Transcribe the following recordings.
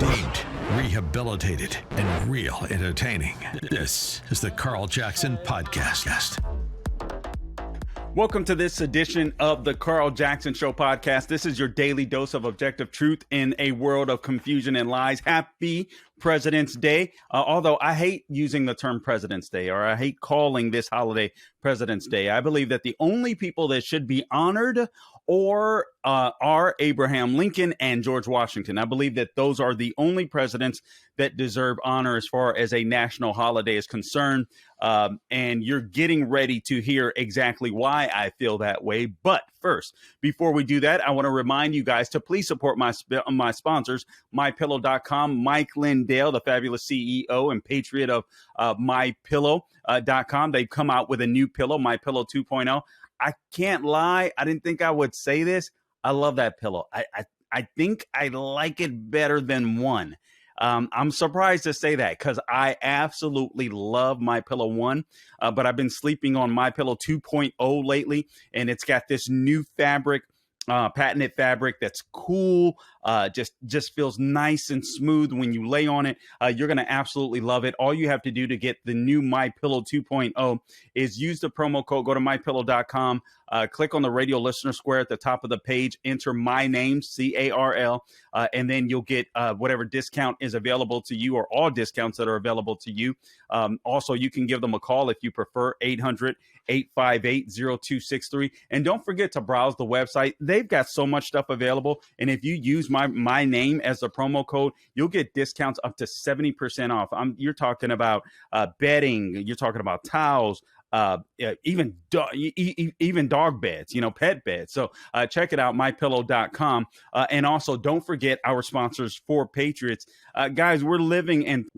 Redeemed, rehabilitated, and real entertaining. This is the Carl Jackson Podcast. Welcome to this edition of the Carl Jackson Show podcast. This is your daily dose of objective truth in a world of confusion and lies. Happy President's Day. Although I hate using the term President's Day, or I hate calling this holiday President's Day. I believe that the only people that should be honored are Abraham Lincoln and George Washington. I believe that those are the only presidents that deserve honor as far as a national holiday is concerned. And you're getting ready to hear exactly why I feel that way. But first, before we do that, I want to remind you guys to please support my sponsors, MyPillow.com, Mike Lindell, the fabulous CEO and patriot of MyPillow.com. They've come out with a new pillow, MyPillow 2.0. I can't lie. I didn't think I would say this. I love that pillow. I think I like it better than one. I'm surprised to say that because I absolutely love MyPillow 1, but I've been sleeping on MyPillow 2.0 lately, and it's got this new fabric, patented fabric that's cool. Just feels nice and smooth when you lay on it. You're going to absolutely love it. All you have to do to get the new MyPillow 2.0 is use the promo code. Go to mypillow.com, click on the radio listener square at the top of the page, enter my name, CARL, and then you'll get whatever discount is available to you, or all discounts that are available to you. Also, you can give them a call if you prefer, 800-858-0263. And don't forget to browse the website. They've got so much stuff available. And if you use my name as the promo code, you'll get discounts up to 70% off. You're talking about bedding, you're talking about towels, even dog beds, pet beds. So check it out, mypillow.com. And also don't forget our sponsors, For Patriots. Guys, we're living in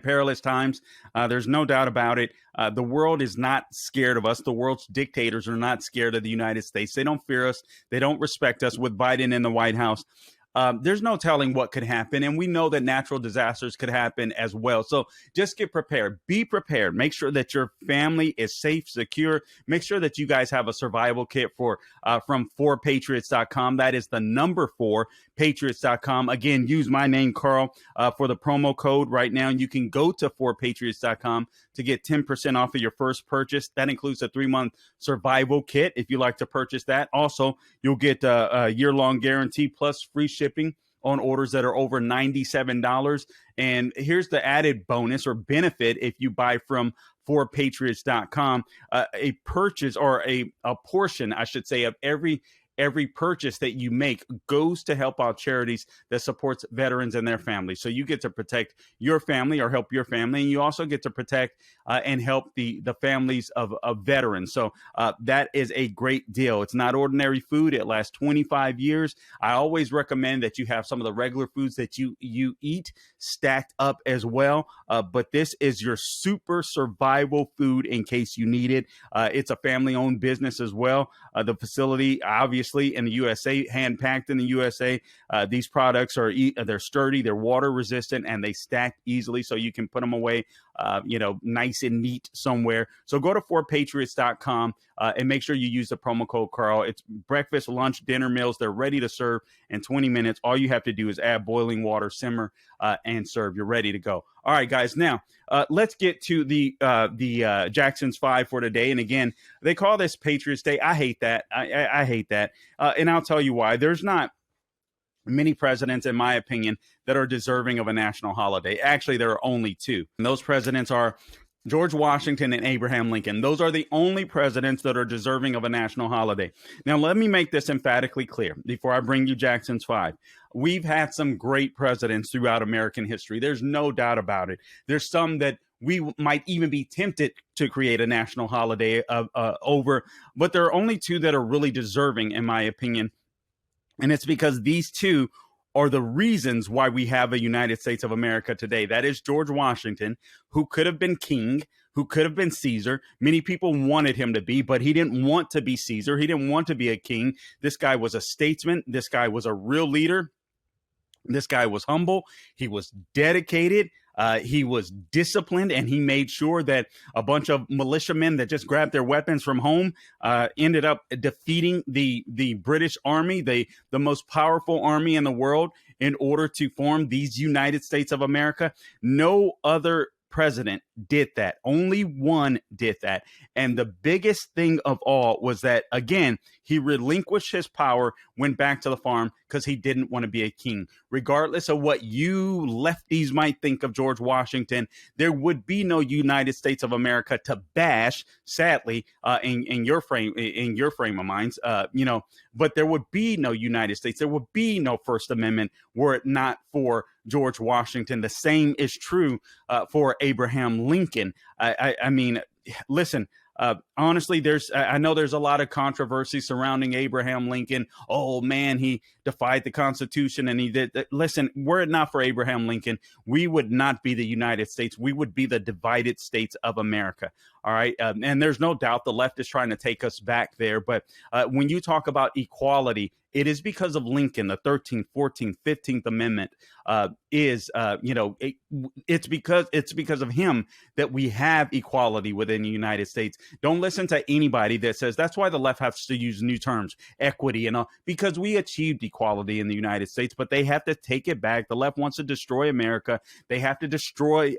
perilous times. There's no doubt about it. The world is not scared of us. The world's dictators are not scared of the United States. They don't fear us. They don't respect us. With Biden in the White House, there's no telling what could happen. And we know that natural disasters could happen as well. So just get prepared. Be prepared. Make sure that your family is safe, secure. Make sure that you guys have a survival kit from 4patriots.com. That is the number 4patriots.com. Again, use my name, Carl, for the promo code right now. You can go to 4patriots.com to get 10% off of your first purchase. That includes a 3-month survival kit if you like to purchase that. Also, you'll get a year-long guarantee plus free shipping on orders that are over $97. And here's the added bonus or benefit if you buy from 4patriots.com. A purchase, or a portion, I should say, of every purchase that you make goes to help out charities that supports veterans and their families. So you get to protect your family or help your family, and you also get to protect and help the families of veterans. So that is a great deal. It's not ordinary food. It lasts 25 years. I always recommend that you have some of the regular foods that you eat stacked up as well. But this is your super survival food in case you need it. It's a family-owned business as well. The facility, obviously, in the USA, hand packed in the USA. These products they're sturdy, they're water resistant, and they stack easily, so you can put them away, nice and neat somewhere. So go to 4patriots.com and make sure you use the promo code Carl. It's breakfast, lunch, dinner meals. They're ready to serve in 20 minutes. All you have to do is add boiling water, simmer, and serve. You're ready to go. All right, guys. Now let's get to the Jackson's 5 for today. And again, they call this Patriots Day. I hate that. I hate that. And I'll tell you why. There's not many presidents, in my opinion, that are deserving of a national holiday. Actually, there are only 2. And those presidents are George Washington and Abraham Lincoln. Those are the only presidents that are deserving of a national holiday. Now, let me make this emphatically clear before I bring you Jackson's 5. We've had some great presidents throughout American history. There's no doubt about it. There's some that we might even be tempted to create a national holiday over, but there are only 2 that are really deserving, in my opinion. And it's because these 2 are the reasons why we have a United States of America today. That is George Washington, who could have been king, who could have been Caesar. Many people wanted him to be, but he didn't want to be Caesar. He didn't want to be a king. This guy was a statesman. This guy was a real leader. This guy was humble. He was dedicated. He was disciplined, and he made sure that a bunch of militiamen that just grabbed their weapons from home ended up defeating the British Army, the most powerful army in the world, in order to form these United States of America. No other president did that. Only one did that. And the biggest thing of all was that, again, he relinquished his power, went back to the farm because he didn't want to be a king. Regardless of what you lefties might think of George Washington, there would be no United States of America to bash, sadly, in your frame of minds, but there would be no United States. There would be no First Amendment were it not for George Washington. The same is true for Abraham Lincoln. I mean, listen, honestly, I know there's a lot of controversy surrounding Abraham Lincoln. Oh man, he defied the Constitution and he did. Listen, were it not for Abraham Lincoln, we would not be the United States. We would be the divided states of America. All right. And there's no doubt the left is trying to take us back there. But when you talk about equality, it is because of Lincoln. The 13th, 14th, 15th Amendment it's because of him that we have equality within the United States. Don't listen to anybody that says that's why the left has to use new terms, equity and all, because we achieved equality in the United States, but they have to take it back. The left wants to destroy America. They have to destroy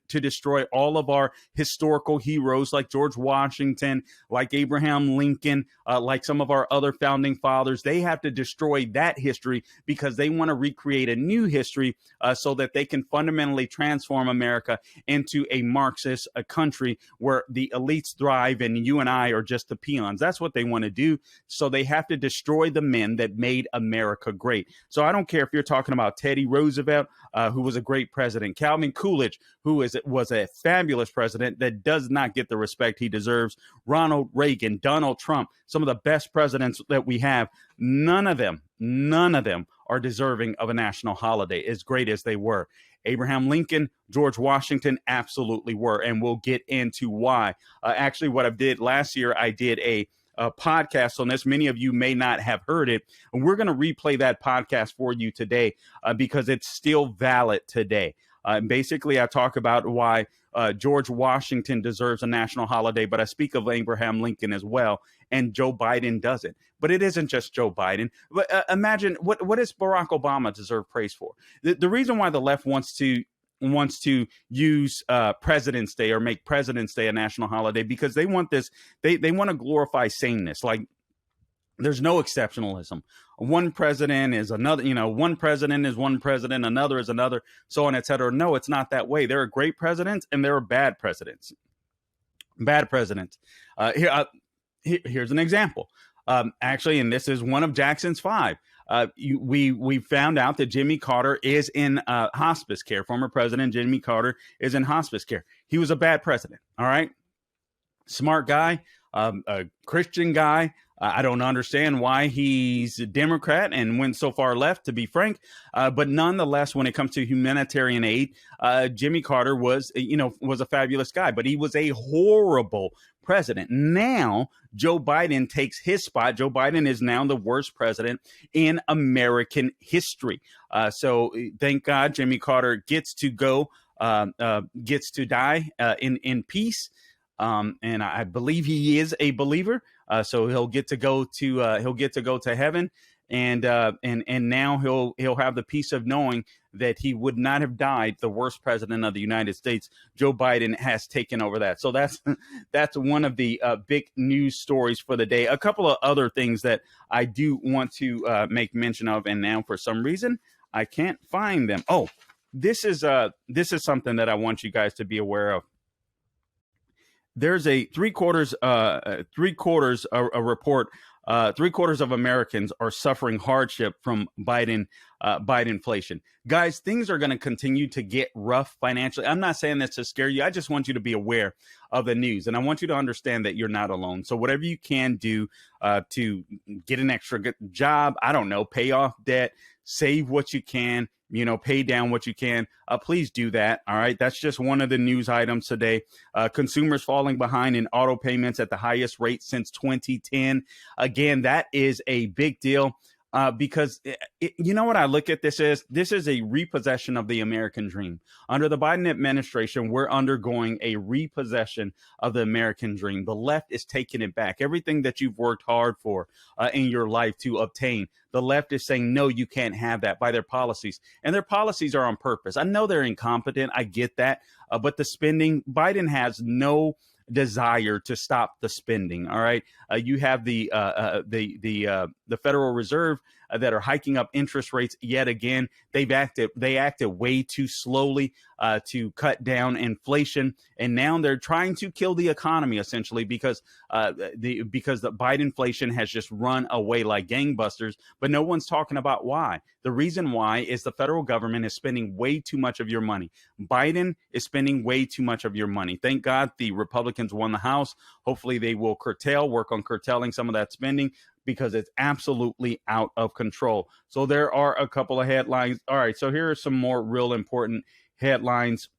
destroy all of our historical heroes like George Washington, like Abraham Lincoln, like some of our other founding fathers. They have to destroy that history because they want to recreate a new history so that they can fundamentally transform America into a Marxist country where the elites thrive and you and I are just the peons. That's what they want to do. So they have to destroy the men that made America great. So I don't care if you're talking about Teddy Roosevelt, who was a great president, Calvin Coolidge, who was a fabulous president that does not get the respect he deserves, Ronald Reagan, Donald Trump, some of the best presidents that we have. None of them are deserving of a national holiday as great as they were. Abraham Lincoln, George Washington absolutely were, and we'll get into why. Actually, what I did last year, I did a podcast on this. Many of you may not have heard it, and we're going to replay that podcast for you today because it's still valid today. Basically, I talk about why George Washington deserves a national holiday, but I speak of Abraham Lincoln as well, and Joe Biden doesn't. But it isn't just Joe Biden. But imagine what does Barack Obama deserve praise for? The reason why the left wants to use President's Day or make President's Day a national holiday because they want this. They want to glorify sameness. Like there's no exceptionalism. One president is another, one president is one president, another is another, so on, et cetera. No, it's not that way. There are great presidents and there are bad presidents. Here's an example. Actually, and this is one of Jackson's 5. We found out that Jimmy Carter is in hospice care. Former President Jimmy Carter is in hospice care. He was a bad president. All right. Smart guy, a Christian guy. I don't understand why he's a Democrat and went so far left, to be frank. But nonetheless, when it comes to humanitarian aid, Jimmy Carter was a fabulous guy, but he was a horrible president. Now, Joe Biden takes his spot. Joe Biden is now the worst president in American history. So thank God Jimmy Carter gets to go, gets to die in peace. And I believe he is a believer. So he'll get to go to heaven. And now he'll have the peace of knowing that he would not have died the worst president of the United States. Joe Biden has taken over that. So that's one of the big news stories for the day. A couple of other things that I do want to make mention of, and now for some reason I can't find them. Oh, this is something that I want you guys to be aware of. There's a three-quarters report. 3/4 of Americans are suffering hardship from Biden inflation. Guys, things are going to continue to get rough financially. I'm not saying this to scare you. I just want you to be aware of the news, and I want you to understand that you're not alone. So whatever you can do to get an extra job, I don't know, pay off debt, save what you can, pay down what you can. Please do that. All right. That's just one of the news items today. Consumers falling behind in auto payments at the highest rate since 2010. Again, that is a big deal. because you know what I look at this as? This is a repossession of the American dream. Under the Biden administration, we're undergoing a repossession of the American dream. The left is taking it back. Everything that you've worked hard for in your life to obtain, the left is saying, no, you can't have that by their policies. And their policies are on purpose. I know they're incompetent. I get that. But the spending, Biden has no desire to stop the spending. All right. You have the Federal Reserve that are hiking up interest rates yet again. They acted way too slowly to cut down inflation, and now they're trying to kill the economy essentially because the Biden inflation has just run away like gangbusters. But no one's talking about why. The reason why is the federal government is spending way too much of your money. Biden is spending way too much of your money. Thank God the Republicans won the House. Hopefully they will work on curtailing some of that spending, because it's absolutely out of control. So there are a couple of headlines. All right, so here are some more real important headlines.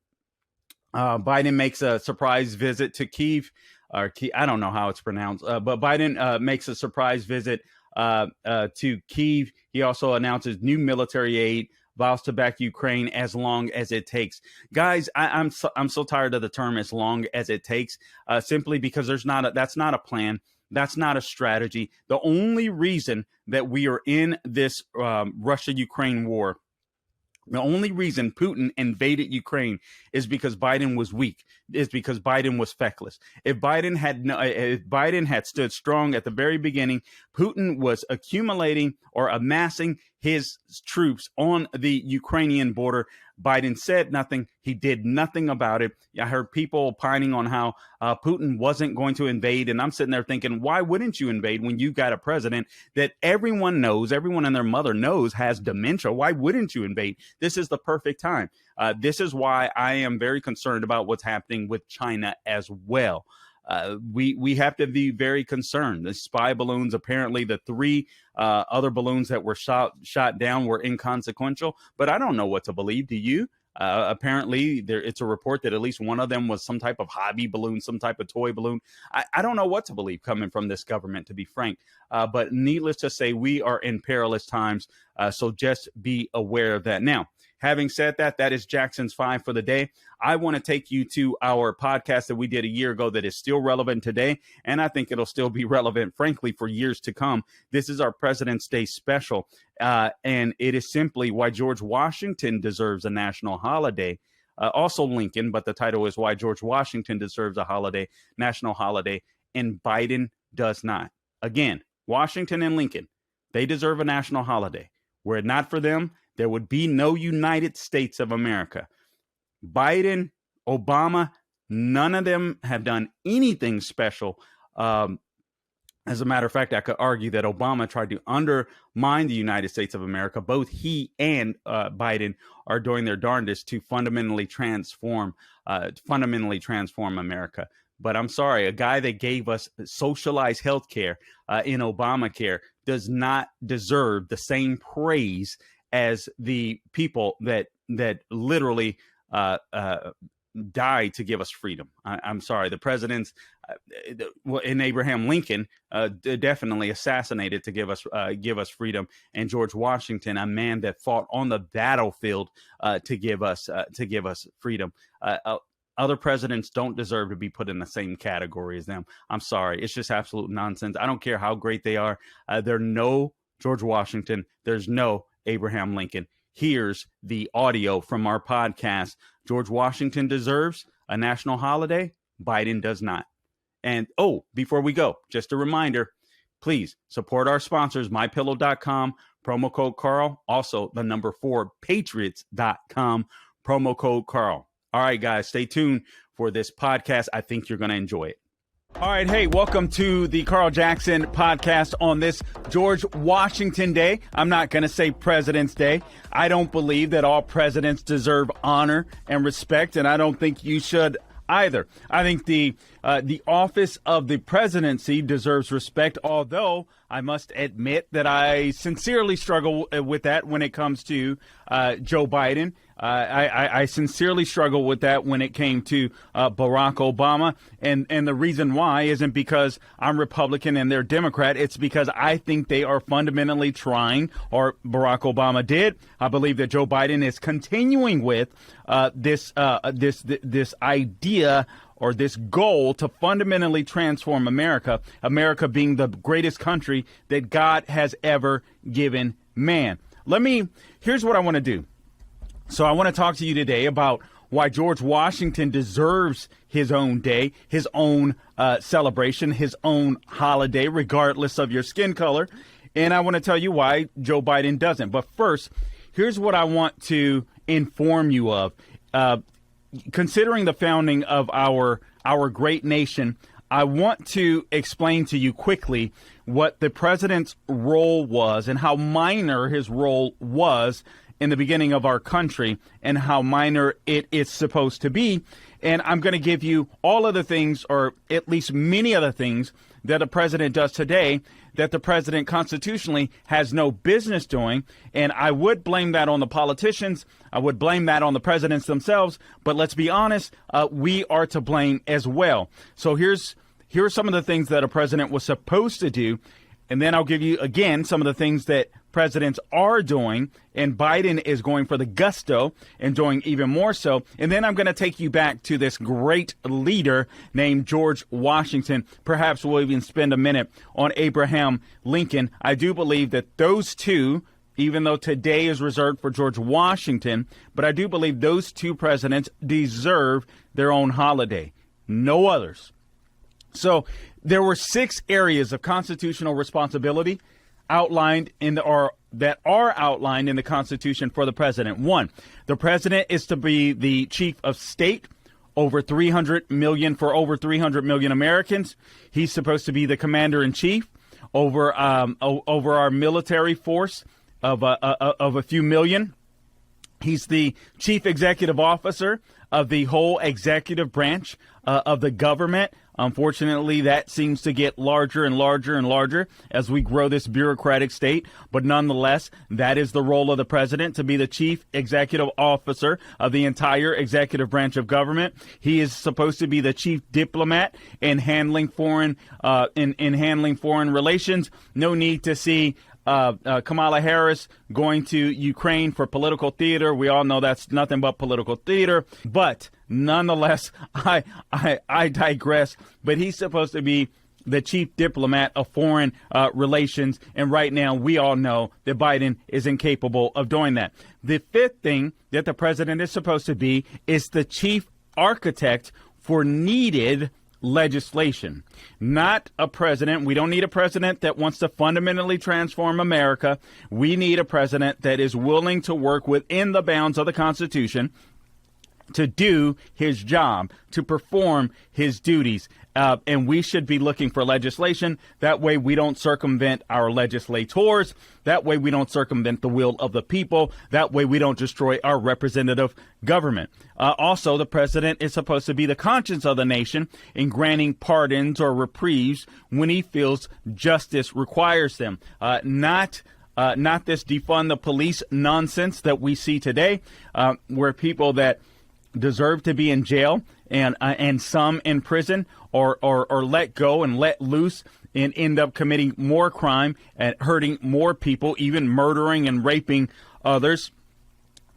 Biden makes a surprise visit to Kyiv. I don't know how it's pronounced, but Biden makes a surprise visit to Kyiv. He also announces new military aid, vows to back Ukraine as long as it takes. Guys, I'm so tired of the term "as long as it takes," simply because that's not a plan. That's not a strategy. The only reason that we are in this Russia-Ukraine war, the only reason Putin invaded Ukraine is because Biden was weak, is because Biden was feckless. If Biden had stood strong at the very beginning, Putin was accumulating or amassing his troops on the Ukrainian border. Biden said nothing. He did nothing about it. I heard people opining on how Putin wasn't going to invade. And I'm sitting there thinking, why wouldn't you invade when you've got a president that everyone and their mother knows has dementia? Why wouldn't you invade? This is the perfect time. This is why I am very concerned about what's happening with China as well. We have to be very concerned. The spy balloons, apparently the 3 other balloons that were shot down were inconsequential, but I don't know what to believe. Do you? Apparently it's a report that at least one of them was some type of hobby balloon, some type of toy balloon. I don't know what to believe coming from this government, to be frank. But needless to say, we are in perilous times. So just be aware of that. Now, having said that, that is Jackson's 5 for the day. I want to take you to our podcast that we did a year ago that is still relevant today, and I think it'll still be relevant, frankly, for years to come. This is our President's Day special, and it is simply why George Washington deserves a national holiday. Also Lincoln, but the title is why George Washington deserves a national holiday, and Biden does not. Again, Washington and Lincoln, they deserve a national holiday. Were it not for them, there would be no United States of America. Biden, Obama, none of them have done anything special. As a matter of fact, I could argue that Obama tried to undermine the United States of America. Both he and Biden are doing their darndest to fundamentally transform America. But I'm sorry, a guy that gave us socialized health care in Obamacare does not deserve the same praise as the people that literally died to give us freedom. I'm sorry, the presidents in Abraham Lincoln definitely assassinated to give us freedom, and George Washington, a man that fought on the battlefield to give us freedom. Other presidents don't deserve to be put in the same category as them. I'm sorry, it's just absolute nonsense. I don't care how great they are. There's no George Washington. There's no Abraham Lincoln. Here's the audio from our podcast. George Washington deserves a national holiday. Biden does not. And before we go, just a reminder, please support our sponsors, MyPillow.com, promo code Carl. Also, the number 4, Patriots.com, promo code Carl. All right, guys, stay tuned for this podcast. I think you're going to enjoy it. All right. Hey, welcome to the Carl Jackson podcast on this George Washington Day. I'm not going to say President's Day. I don't believe that all presidents deserve honor and respect, and I don't think you should either. I think the office of the presidency deserves respect, although I must admit that I sincerely struggle with that when it comes to Joe Biden. I sincerely struggle with that when it came to Barack Obama. And the reason why isn't because I'm Republican and they're Democrat. It's because I think they are fundamentally trying, or Barack Obama did. I believe that Joe Biden is continuing with this idea or this goal to fundamentally transform America, America being the greatest country that God has ever given man. Here's what I want to do. So I want to talk to you today about why George Washington deserves his own day, his own celebration, his own holiday, regardless of your skin color. And I want to tell you why Joe Biden doesn't. But first, here's what I want to inform you of. Considering the founding of our great nation, I want to explain to you quickly what the president's role was and how minor his role was in the beginning of our country and how minor it is supposed to be. And I'm going to give you all of the things, or at least many of the things that a president does today that the president constitutionally has no business doing. And I would blame that on the politicians. I would blame that on the presidents themselves. But let's be honest, we are to blame as well. So here are some of the things that a president was supposed to do. And then I'll give you, again, some of the things that presidents are doing. And Biden is going for the gusto and doing even more so. And then I'm going to take you back to this great leader named George Washington. Perhaps we'll even spend a minute on Abraham Lincoln. I do believe that those two, even though today is reserved for George Washington, but I do believe those two presidents deserve their own holiday. No others. So there were 6 areas of constitutional responsibility outlined that are outlined in the Constitution for the president. 1, the president is to be the chief of state for over 300 million Americans. He's supposed to be the commander in chief over our military force of a few million. He's the chief executive officer of the whole executive branch of the government. Unfortunately, that seems to get larger and larger and larger as we grow this bureaucratic state. But nonetheless, that is the role of the president, to be the chief executive officer of the entire executive branch of government. He is supposed to be the chief diplomat in handling foreign relations. No need to see Kamala Harris going to Ukraine for political theater. We all know that's nothing but political theater. But nonetheless, I digress. But he's supposed to be the chief diplomat of foreign relations. And right now, we all know that Biden is incapable of doing that. The 5th thing that the president is supposed to be is the chief architect for needed legislation. Not a president. We don't need a president that wants to fundamentally transform America. We need a president that is willing to work within the bounds of the Constitution to do his job, to perform his duties. And we should be looking for legislation. That way we don't circumvent our legislators. That way we don't circumvent the will of the people. That way we don't destroy our representative government. Also, the president is supposed to be the conscience of the nation in granting pardons or reprieves when he feels justice requires them. Not this defund the police nonsense that we see today, where people that deserve to be in jail and some in prison or let go and let loose and end up committing more crime and hurting more people, even murdering and raping others.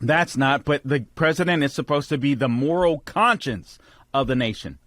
That's not. But the president is supposed to be the moral conscience of the nation.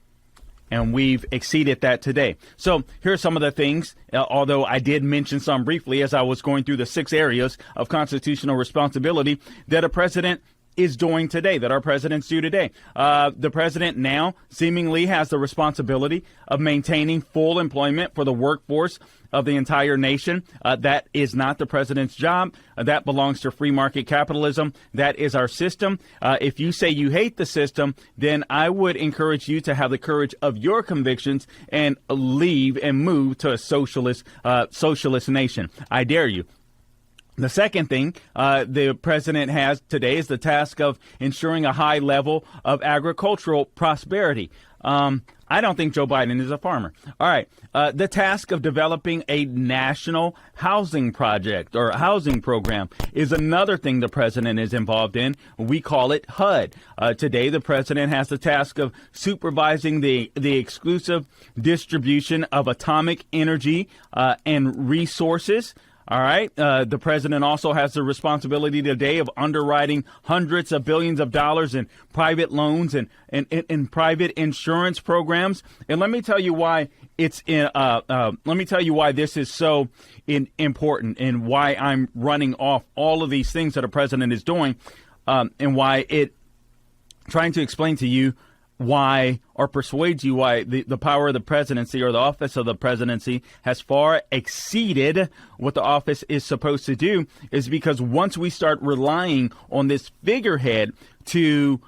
And we've exceeded that today. So here are some of the things, although I did mention some briefly as I was going through the 6 areas of constitutional responsibility that a president is doing today, that our presidents do today. The president now seemingly has the responsibility of maintaining full employment for the workforce of the entire nation. That is not the president's job. That belongs to free market capitalism. That is our system. If you say you hate the system, then I would encourage you to have the courage of your convictions and leave and move to a socialist nation. I dare you. The second thing the president has today is the task of ensuring a high level of agricultural prosperity. I don't think Joe Biden is a farmer. All right. The task of developing a national housing project or housing program is another thing the president is involved in. We call it HUD. Today, the president has the task of supervising the exclusive distribution of atomic energy and resources. All right. The president also has the responsibility today of underwriting hundreds of billions of dollars in private loans and private insurance programs. And let me tell you why let me tell you why this is so important and why I'm running off all of these things that the president is doing, and why trying to explain to you why or persuade you why the power of the presidency or the office of the presidency has far exceeded what the office is supposed to do is because once we start relying on this figurehead to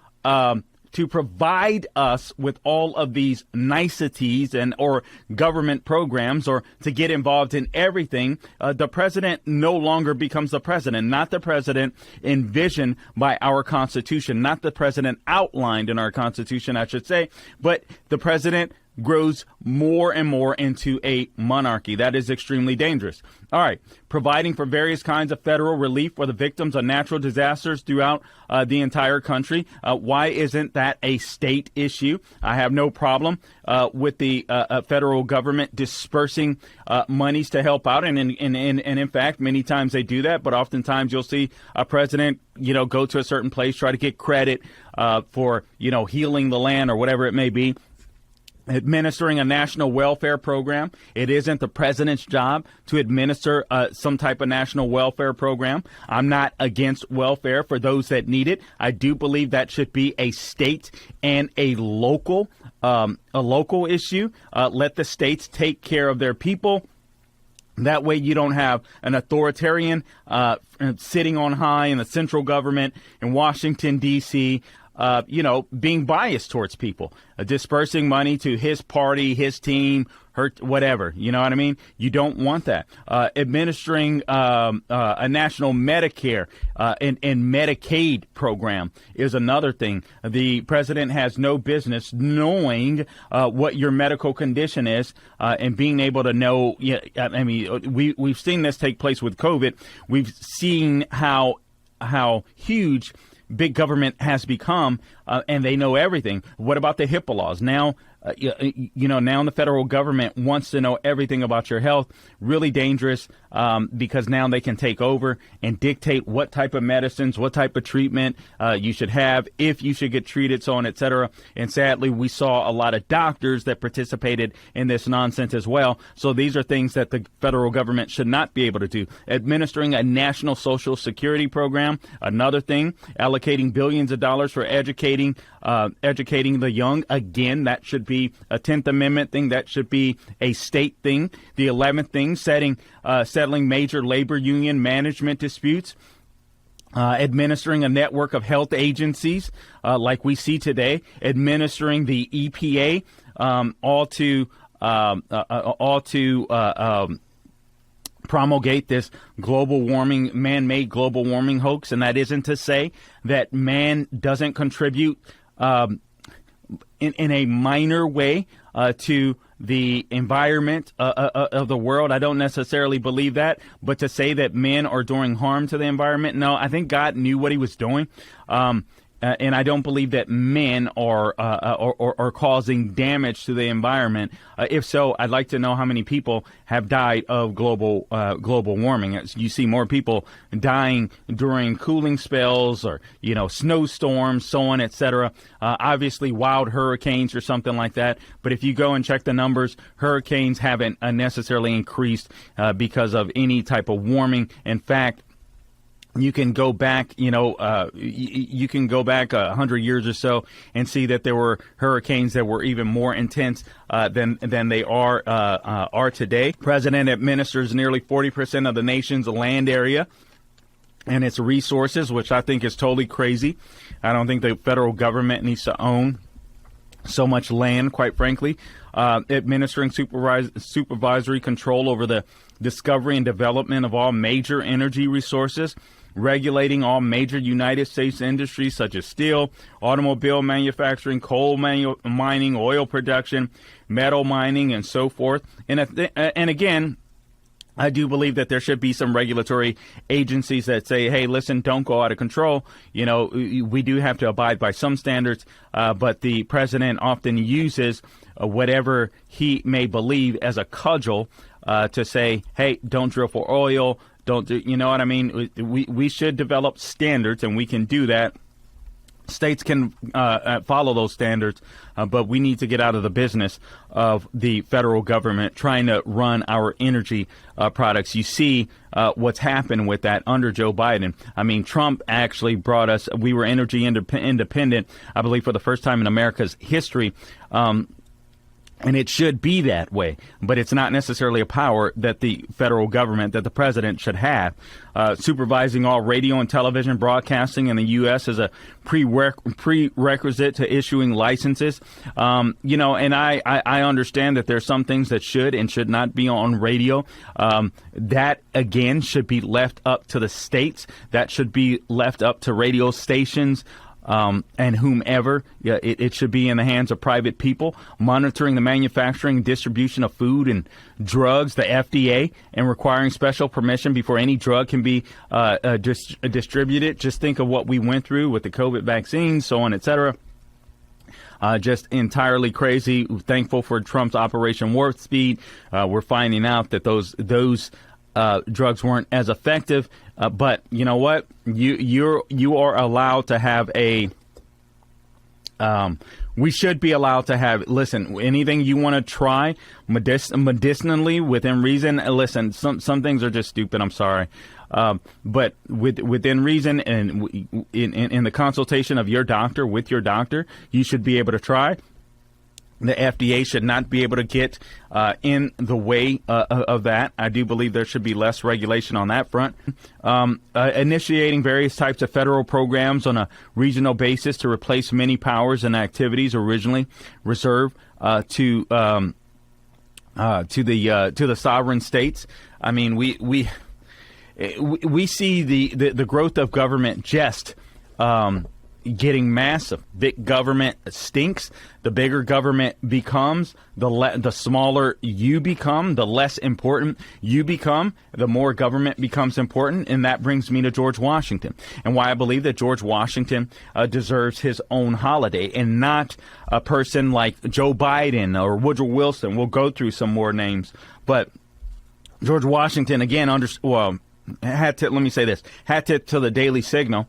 provide us with all of these niceties or government programs or to get involved in everything, the president no longer becomes the president, not the president envisioned by our Constitution, not the president outlined in our Constitution, I should say, but the president grows more and more into a monarchy. That is extremely dangerous. All right. Providing for various kinds of federal relief for the victims of natural disasters throughout the entire country. Why isn't that a state issue? I have no problem with the federal government dispersing monies to help out. And in fact, many times they do that. But oftentimes you'll see a president, go to a certain place, try to get credit for, healing the land or whatever it may be. Administering a national welfare program. It isn't the president's job to administer some type of national welfare program. I'm not against welfare for those that need it. I do believe that should be a state and a local issue. Let the states take care of their people. That way you don't have an authoritarian sitting on high in the central government in Washington, D.C., being biased towards people, dispersing money to his party, his team, whatever. You know what I mean? You don't want that. Administering a national Medicare and Medicaid program is another thing. The president has no business knowing what your medical condition is and being able to know. I mean, we've seen this take place with COVID. We've seen how huge big government has become, and they know everything. What about the HIPAA laws? Now, now the federal government wants to know everything about your health. Really dangerous because now they can take over and dictate what type of medicines, what type of treatment you should have, if you should get treated, so on, et cetera. And sadly, we saw a lot of doctors that participated in this nonsense as well. So these are things that the federal government should not be able to do. Administering a national social security program, another thing. Allocating billions of dollars for educating the young. Again, that should be a 10th Amendment thing. That should be a state thing. The 11th thing, settling major labor union management disputes. Administering a network of health agencies like we see today. Administering the EPA, all to promulgate this global warming, man-made global warming hoax. And that isn't to say that man doesn't contribute in a minor way to the environment of the world. I don't necessarily believe that. But to say that men are doing harm to the environment, no, I think God knew what he was doing. And I don't believe that men are causing damage to the environment. If so, I'd like to know how many people have died of global warming. You see more people dying during cooling spells or snowstorms, so on, etc. Obviously, wild hurricanes or something like that. But if you go and check the numbers, hurricanes haven't necessarily increased because of any type of warming. In fact, you can go back, you can go back 100 years or so and see that there were hurricanes that were even more intense than they are today. President administers nearly 40% of the nation's land area and its resources, which I think is totally crazy. I don't think the federal government needs to own so much land, quite frankly. Administering supervisory control over the discovery and development of all major energy resources, regulating all major United States industries such as steel, automobile manufacturing, coal mining, oil production, metal mining, and so forth. And again, I do believe that there should be some regulatory agencies that say, hey, listen, don't go out of control. You know, we do have to abide by some standards, but the president often uses whatever he may believe as a cudgel to say, hey, don't drill for oil. Don't do, you know what I mean? We should develop standards, and we can do that. States can follow those standards, but we need to get out of the business of the federal government trying to run our energy products. You see what's happened with that under Joe Biden. I mean, Trump actually brought us, we were energy independent, I believe, for the first time in America's history. And it should be that way, but it's not necessarily a power that the federal government, that the president should have. Supervising all radio and television broadcasting in the U.S. is a prerequisite to issuing licenses. You know, and I understand that there's some things that should and should not be on radio. That, again, should be left up to the states. That should be left up to radio stations. And whomever. It should be in the hands of private people monitoring the manufacturing and distribution of food and drugs, the FDA, and requiring special permission before any drug can be distributed. Just think of what we went through with the COVID vaccines, so on, et cetera. Just entirely crazy. Thankful for Trump's Operation Warp Speed. We're finding out that those drugs weren't as effective. But you know what? You are allowed to have a. We should be allowed to have. Listen, anything you want to try medicinally within reason. Listen, some things are just stupid. I'm sorry, but within reason and in the consultation of your doctor with your doctor, you should be able to try. The FDA should not be able to get in the way of that. I do believe there should be less regulation on that front. Initiating various types of federal programs on a regional basis to replace many powers and activities originally reserved to the sovereign states. I mean, we see the growth of government just getting massive. Big government stinks. The bigger government becomes, the smaller you become, the less important you become, the more government becomes important. And that brings me to George Washington and why I believe that George Washington deserves his own holiday and not a person like Joe Biden or Woodrow Wilson. We'll go through some more names, but George Washington, again, hat tip to the Daily Signal.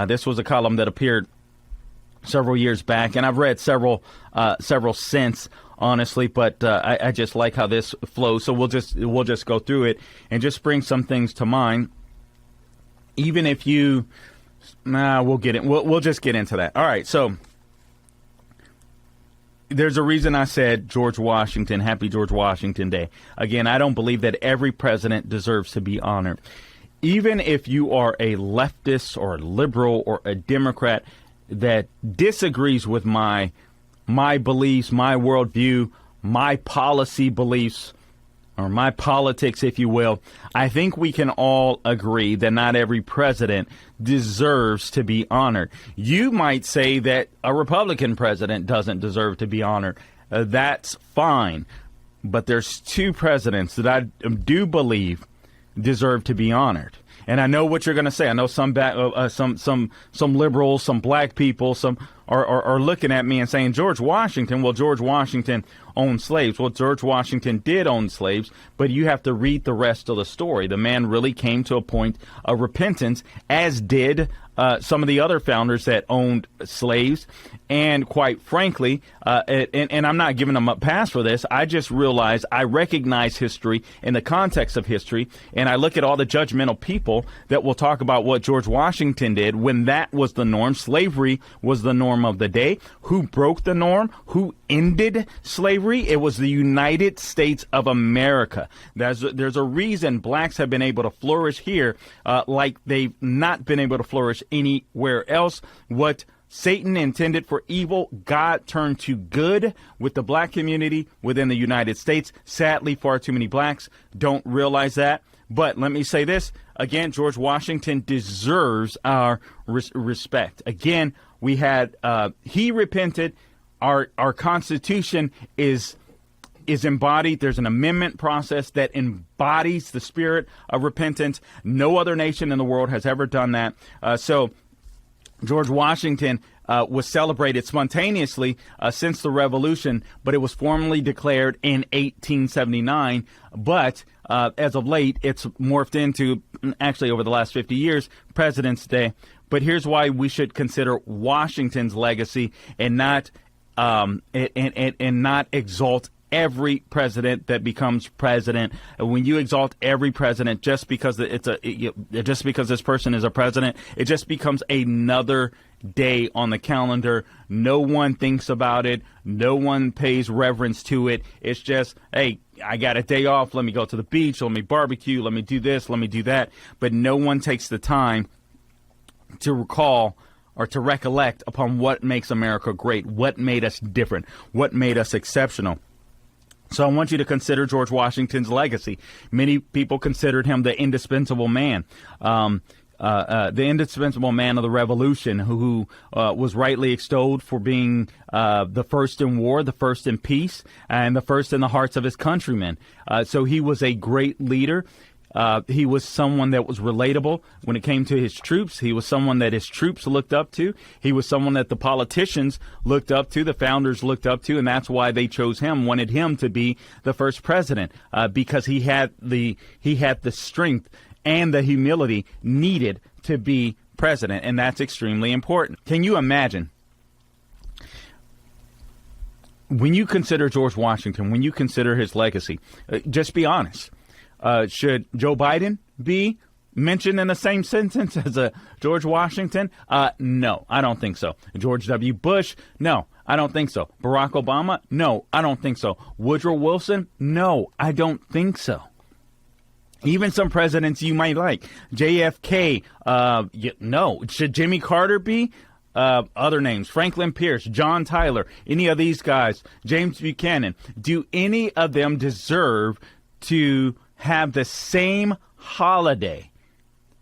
This was a column that appeared several years back, and I've read several since, honestly. But I just like how this flows, so we'll just go through it and just bring some things to mind. Even if we'll just get into that. All right, so there's a reason I said George Washington, Happy George Washington Day. Again, I don't believe that every president deserves to be honored. Even if you are a leftist or a liberal or a Democrat that disagrees with my beliefs, my worldview, my policy beliefs, or my politics, if you will, I think we can all agree that not every president deserves to be honored. You might say that a Republican president doesn't deserve to be honored. That's fine. But there's two presidents that I do believe deserve to be honored. And I know what you're going to say. I know some liberals, some black people, some are looking at me and saying, George Washington owned slaves. Well, George Washington did own slaves, but you have to read the rest of the story. The man really came to a point of repentance, as did some of the other founders that owned slaves. And quite frankly, and I'm not giving them a pass for this, I just realize I recognize history in the context of history, and I look at all the judgmental people that will talk about what George Washington did when that was the norm. Slavery was the norm of the day. Who broke the norm? Who ended slavery? It was the United States of America. There's a reason blacks have been able to flourish here like they've not been able to flourish anywhere else. What Satan intended for evil, God turned to good with the black community within the United States. Sadly, far too many blacks don't realize that. But let me say this again, George Washington deserves our respect. Again, we had he repented. Our Constitution is embodied. There's an amendment process that embodies the spirit of repentance. No other nation in the world has ever done that. So George Washington was celebrated spontaneously since the Revolution, but it was formally declared in 1879. But as of late, it's morphed into, actually over the last 50 years, President's Day. But here's why we should consider Washington's legacy and not not exalt every president that becomes president. When you exalt every president just because just because this person is a president, it just becomes another day on the calendar. No one thinks about it. No one pays reverence to it. It's just, hey, I got a day off. Let me go to the beach. Let me barbecue. Let me do this. Let me do that. But no one takes the time to recall or to recollect upon what makes America great, what made us different, what made us exceptional. So I want you to consider George Washington's legacy. Many people considered him the indispensable man, the indispensable man of the Revolution, who was rightly extolled for being the first in war, the first in peace, and the first in the hearts of his countrymen. So he was a great leader. He was someone that was relatable when it came to his troops. He was someone that his troops looked up to. He was someone that the politicians looked up to, the founders looked up to, and that's why they chose him, wanted him to be the first president, because he had the strength and the humility needed to be president, and that's extremely important. Can you imagine? When you consider George Washington, when you consider his legacy, just be honest. Should Joe Biden be mentioned in the same sentence as George Washington? No, I don't think so. George W. Bush? No, I don't think so. Barack Obama? No, I don't think so. Woodrow Wilson? No, I don't think so. Even some presidents you might like. JFK? No. Should Jimmy Carter be? Other names, Franklin Pierce, John Tyler, any of these guys, James Buchanan, do any of them deserve to have the same holiday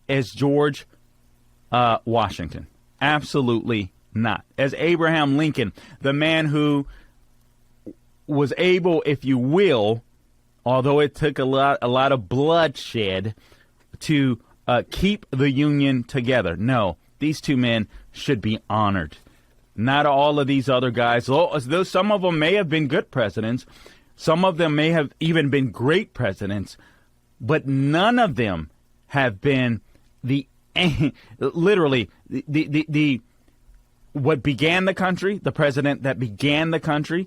as George Washington? Absolutely not. As Abraham Lincoln, the man who was able, if you will, although it took a lot of bloodshed to keep the Union together. No, these two men should be honored. Not all of these other guys, though some of them may have been good presidents. Some of them may have even been great presidents, but none of them have been literally what began the country, the president that began the country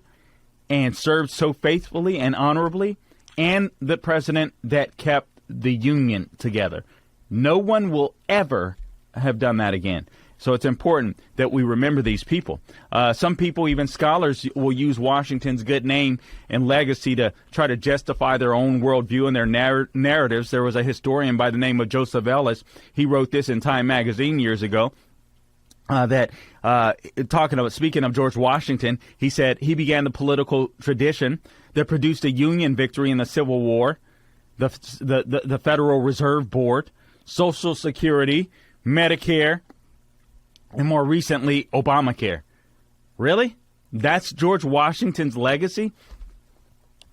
and served so faithfully and honorably, and the president that kept the Union together. No one will ever have done that again. So it's important that we remember these people. Some people, even scholars, will use Washington's good name and legacy to try to justify their own worldview and their narratives. There was a historian by the name of Joseph Ellis. He wrote this in Time magazine years ago. Speaking of George Washington, he said he began the political tradition that produced a Union victory in the Civil War, the Federal Reserve Board, Social Security, Medicare, and more recently, Obamacare. Really? That's George Washington's legacy?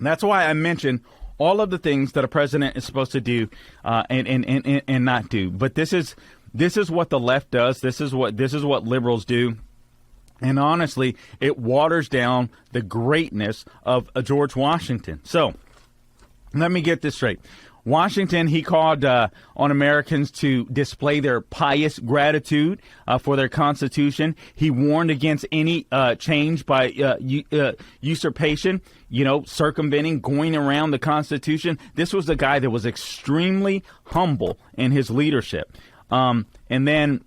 That's why I mentioned all of the things that a president is supposed to do and not do. But this is what the left does. This is what liberals do. And honestly, it waters down the greatness of George Washington. So let me get this straight. Washington, he called on Americans to display their pious gratitude for their Constitution. He warned against any change by usurpation, circumventing, going around the Constitution. This was a guy that was extremely humble in his leadership. And then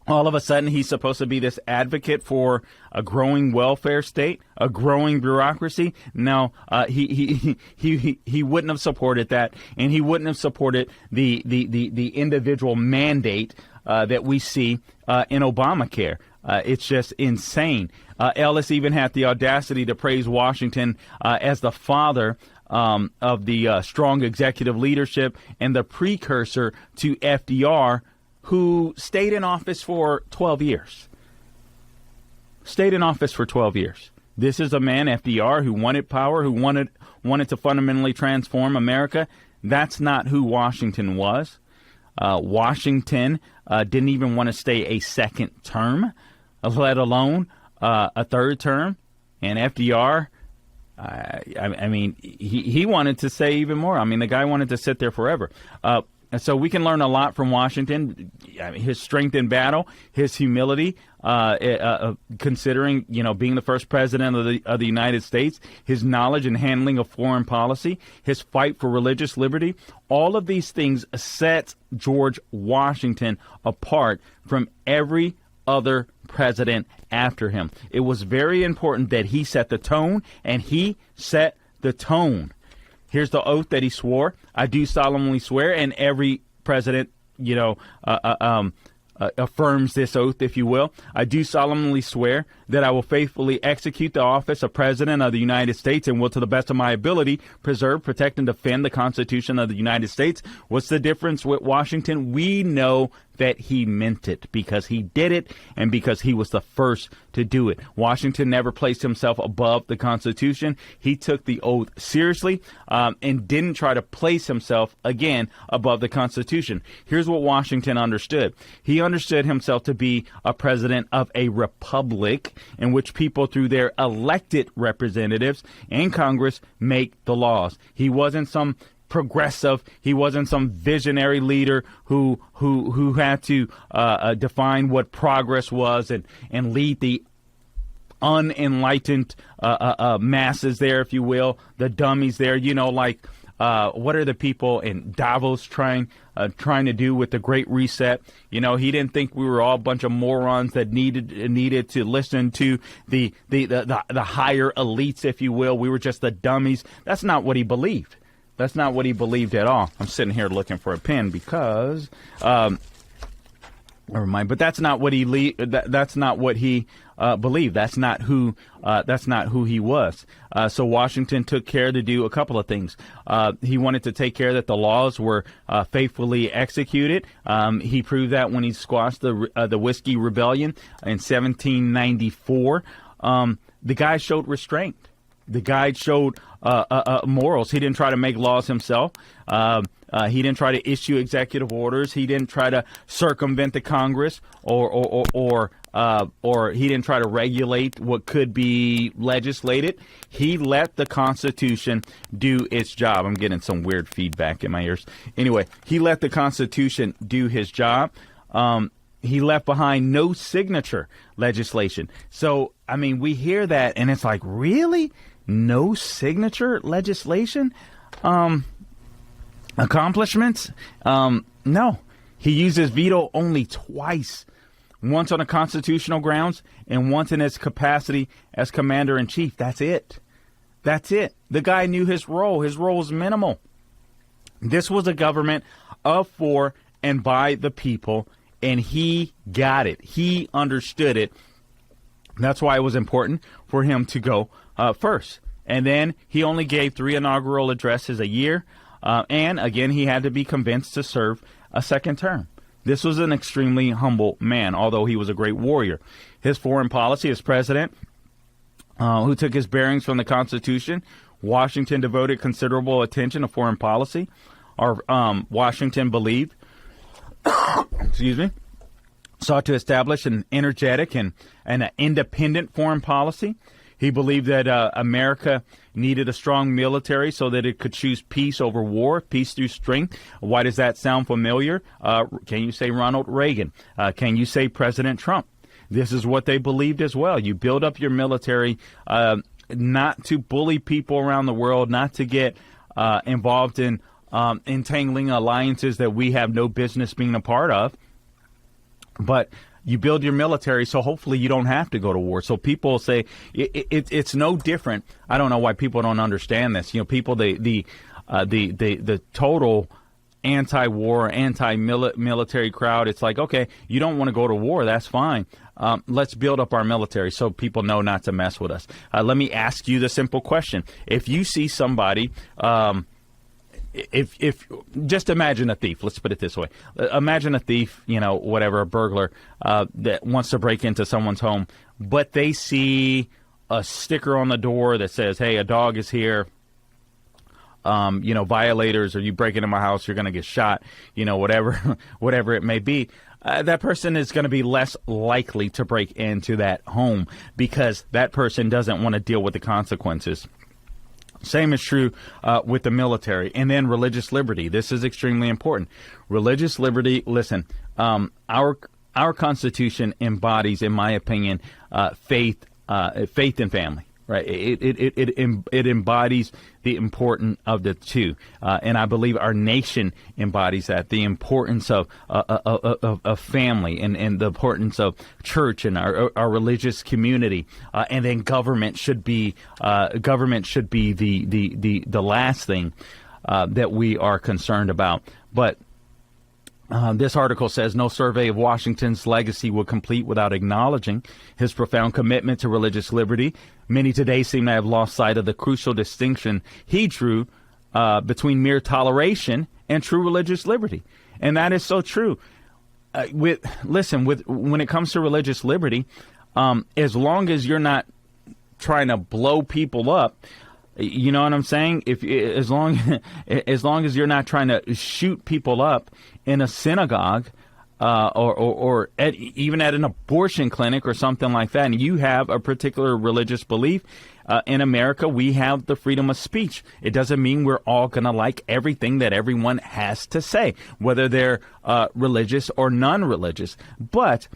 all of a sudden, he's supposed to be this advocate for a growing welfare state, a growing bureaucracy. No, he wouldn't have supported that, and he wouldn't have supported the individual mandate that we see in Obamacare. It's just insane. Ellis even had the audacity to praise Washington as the father of the strong executive leadership and the precursor to FDR, who stayed in office for 12 years. Stayed in office for 12 years. This is a man, FDR, who wanted power, who wanted to fundamentally transform America. That's not who Washington was. Washington didn't even want to stay a second term, let alone a third term. And FDR, I mean, he wanted to say even more. I mean, the guy wanted to sit there forever. And so we can learn a lot from Washington, his strength in battle, his humility, considering, being the first president of the United States, his knowledge and handling of foreign policy, his fight for religious liberty. All of these things set George Washington apart from every other president after him. It was very important that he set the tone, and he set the tone. Here's the oath that he swore. I do solemnly swear, and every president, affirms this oath, if you will. I do solemnly swear that I will faithfully execute the office of President of the United States and will, to the best of my ability, preserve, protect, and defend the Constitution of the United States. What's the difference with Washington? We know that he meant it because he did it and because he was the first to do it. Washington never placed himself above the Constitution. He took the oath seriously and didn't try to place himself again above the Constitution. Here's what Washington understood. He understood himself to be a president of a republic in which people, through their elected representatives in Congress, make the laws. He wasn't some progressive. He wasn't some visionary leader who had to define what progress was and lead the unenlightened masses there, if you will, the dummies there. What are the people in Davos trying to do with the Great Reset? He didn't think we were all a bunch of morons that needed to listen to the higher elites, if you will. We were just the dummies. That's not what he believed. That's not what he believed at all. I'm sitting here looking for a pen because, never mind. But that's not what he that's not what he believed. That's not who he was. So Washington took care to do a couple of things. He wanted to take care that the laws were faithfully executed. He proved that when he squashed the Whiskey Rebellion in 1794. The guy showed restraint. The guy showed morals. He didn't try to make laws himself. He didn't try to issue executive orders. He didn't try to circumvent the Congress or he didn't try to regulate what could be legislated. He let the Constitution do its job. I'm getting some weird feedback in my ears. Anyway, he let the Constitution do his job. He left behind no signature legislation. So, I mean, we hear that and it's like, really? No signature legislation? Accomplishments? No. He used his veto only twice. Once on a constitutional grounds and once in his capacity as commander-in-chief. That's it. That's it. The guy knew his role. His role was minimal. This was a government of, for, and by the people, and he got it. He understood it. That's why it was important for him to go first. And then he only gave 3 inaugural addresses a year. And again, he had to be convinced to serve a second term. This was an extremely humble man, although he was a great warrior. His foreign policy as president, who took his bearings from the Constitution, Washington devoted considerable attention to foreign policy. Washington believed, sought to establish an energetic and an independent foreign policy. He believed that America needed a strong military so that it could choose peace over war, peace through strength. Why does that sound familiar? Can you say Ronald Reagan? Can you say President Trump? This is what they believed as well. You build up your military not to bully people around the world, not to get involved in entangling alliances that we have no business being a part of, but you build your military so hopefully you don't have to go to war. So people say it's no different. I don't know why people don't understand this. People, the total anti-war, anti-military crowd. It's like, okay, you don't want to go to war. That's fine. Let's build up our military so people know not to mess with us. Let me ask you the simple question. If you see somebody, if just imagine a thief, let's put it this way. Imagine a thief, whatever, a burglar that wants to break into someone's home, but they see a sticker on the door that says, hey, a dog is here. Violators, or you break into my house, you're going to get shot, whatever it may be. That person is going to be less likely to break into that home because that person doesn't want to deal with the consequences. Same is true with the military. And then religious liberty. This is extremely important. Religious liberty, listen, our Constitution embodies, in my opinion, faith and family. Right, it embodies the importance of the two, and I believe our nation embodies that, the importance of family and the importance of church and our religious community, and then government should be the last thing that we are concerned about, but. This article says no survey of Washington's legacy will complete without acknowledging his profound commitment to religious liberty. Many today seem to have lost sight of the crucial distinction he drew between mere toleration and true religious liberty. And that is so true. When it comes to religious liberty, as long as you're not trying to blow people up, you know what I'm saying? As long as you're not trying to shoot people up in a synagogue, or even at an abortion clinic or something like that, and you have a particular religious belief, in America we have the freedom of speech. It doesn't mean we're all going to like everything that everyone has to say, whether they're religious or non-religious. But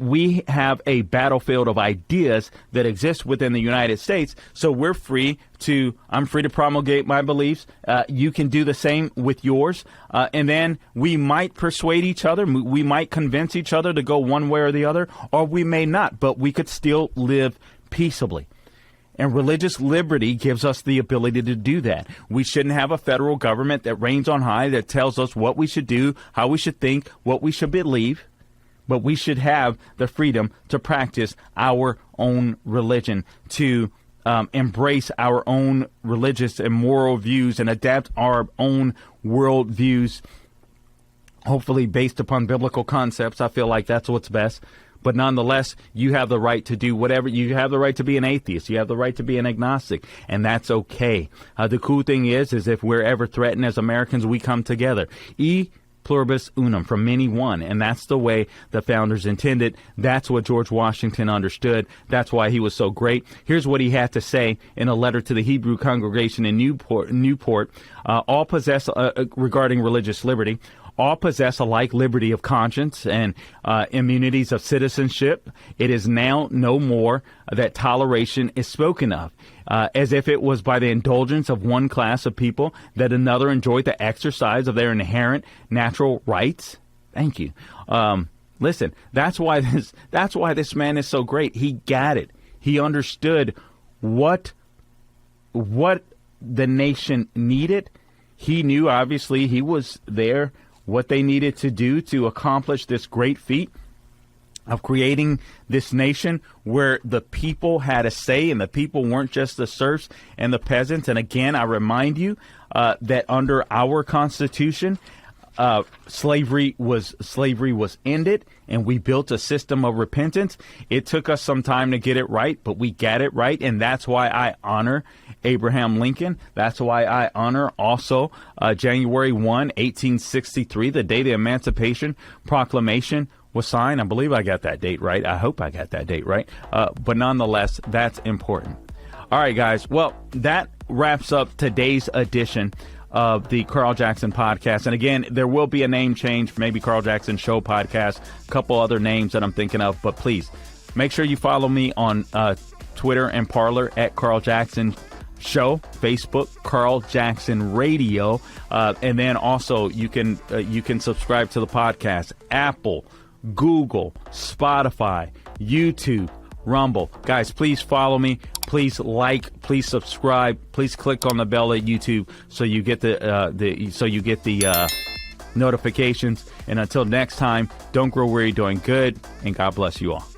we have a battlefield of ideas that exist within the United States, so I'm free to promulgate my beliefs. You can do the same with yours, and then we might persuade each other. We might convince each other to go one way or the other, or we may not, but we could still live peaceably. And religious liberty gives us the ability to do that. We shouldn't have a federal government that reigns on high, that tells us what we should do, how we should think, what we should believe. But we should have the freedom to practice our own religion, to embrace our own religious and moral views and adapt our own world views, hopefully based upon biblical concepts. I feel like that's what's best. But nonetheless, you have the right to do whatever. You have the right to be an atheist. You have the right to be an agnostic, and that's okay. The cool thing is if we're ever threatened as Americans, we come together. E pluribus unum, from many one, and that's the way the founders intended. That's what George Washington understood. That's why he was so great. Here's what he had to say in a letter to the Hebrew congregation in Newport. All possess regarding religious liberty. All possess alike liberty of conscience and immunities of citizenship. It is now no more that toleration is spoken of, as if it was by the indulgence of one class of people that another enjoyed the exercise of their inherent natural rights. Thank you. Listen, that's why this man is so great. He got it. He understood what the nation needed. He knew, obviously, he was there, what they needed to do to accomplish this great feat of creating this nation where the people had a say and the people weren't just the serfs and the peasants. And again, I remind you that under our Constitution, slavery was ended, and we built a system of repentance. It took us some time to get it right, but we got it right, and that's why I honor Abraham Lincoln. That's why I honor also January 1, 1863, the day the Emancipation Proclamation was signed. I believe I got that date right. I hope I got that date right. But nonetheless, that's important. All right, guys. Well, that wraps up today's edition of the Carl Jackson podcast. And again, there will be a name change, maybe Carl Jackson Show podcast, a couple other names that I'm thinking of. But please make sure you follow me on Twitter and Parler at Carl Jackson Show, Facebook Carl Jackson Radio, and then also you can subscribe to the podcast, Apple, Google, Spotify, YouTube, Rumble. Guys, please follow me. Please like. Please subscribe. Please click on the bell at YouTube so you get the notifications. And until next time, don't grow weary doing good, and God bless you all.